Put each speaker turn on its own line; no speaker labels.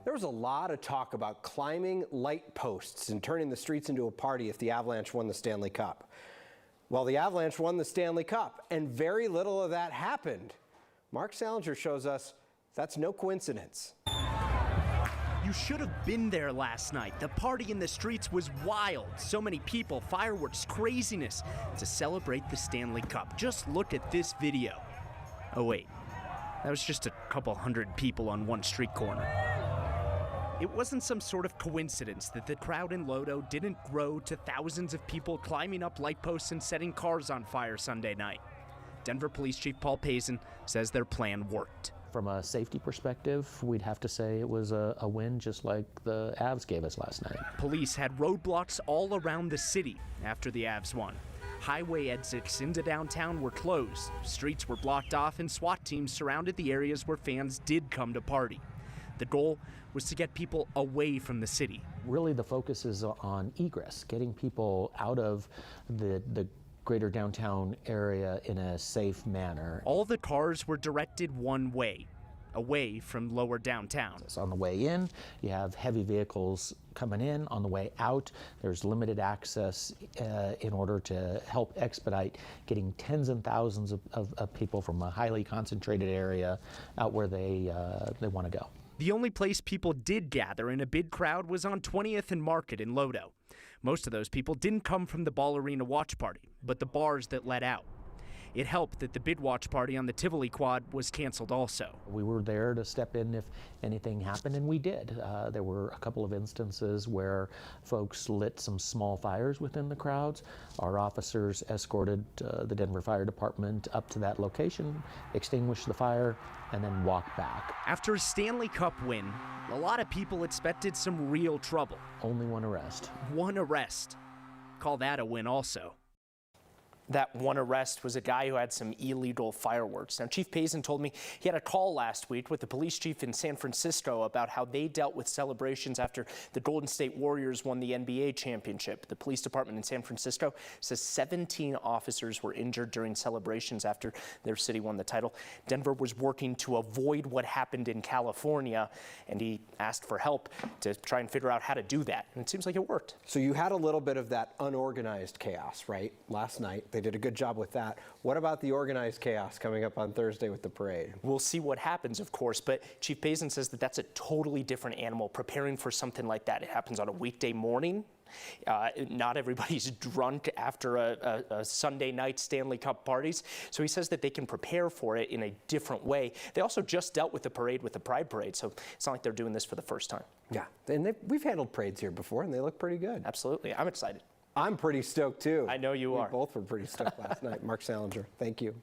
There was a lot of talk about climbing light posts and turning the streets into a party if the Avalanche won the Stanley Cup. Well, the Avalanche won the Stanley Cup, and very little of that happened. Mark Salinger shows us that's no coincidence.
You should have been there last night. The party in the streets was wild. So many people, fireworks, craziness to celebrate the Stanley Cup. Just look at this video. Oh wait, that was just a couple hundred people on one street corner. It wasn't some sort of coincidence that the crowd in LoDo didn't grow to thousands of people climbing up light posts and setting cars on fire Sunday night. Denver Police Chief Paul Pazen says their plan worked.
From a safety perspective, we'd have to say it was a win just like the Avs gave us last night.
Police had roadblocks all around the city after the Avs won. Highway exits into downtown were closed, streets were blocked off, and SWAT teams surrounded the areas where fans did come to party. The goal was to get people away from the city.
Really, the focus is on egress, getting people out of the greater downtown area in a safe manner.
All the cars were directed one way, away from lower downtown.
So on the way in, you have heavy vehicles coming in. On the way out, there's limited access in order to help expedite getting tens and thousands of people from a highly concentrated area out where they want to go.
The only place people did gather in a big crowd was on 20th and Market in LoDo. Most of those people didn't come from the Ball Arena watch party, but the bars that let out. It helped that the bid watch party on the Tivoli Quad was canceled also.
We were there to step in if anything happened, and we did. There were a couple of instances where folks lit some small fires within the crowds. Our officers escorted the Denver Fire Department up to that location, extinguished the fire, and then walked back.
After a Stanley Cup win, a lot of people expected some real trouble.
Only one arrest.
One arrest. Call that a win also.
That one arrest was a guy who had some illegal fireworks. Now, Chief Pazen told me he had a call last week with the police chief in San Francisco about how they dealt with celebrations after the Golden State Warriors won the NBA championship. The police department in San Francisco says 17 officers were injured during celebrations after their city won the title. Denver was working to avoid what happened in California, and he asked for help to try and figure out how to do that. And it seems like it worked.
So you had a little bit of that unorganized chaos, right, last night. They did a good job with that. What about the organized chaos coming up on Thursday with the parade?
We'll see what happens, of course, but Chief Pazen says that that's a totally different animal, preparing for something like that. It happens on a weekday morning. Not everybody's drunk after a Sunday night Stanley Cup parties. So he says that they can prepare for it in a different way. They also just dealt with the parade with the Pride Parade, so it's not like they're doing this for the first time.
Yeah, and we've handled parades here before, and they look pretty good.
Absolutely. I'm excited.
I'm pretty stoked, too.
I know you are.
We both were pretty stoked last night. Mark Salinger, thank you.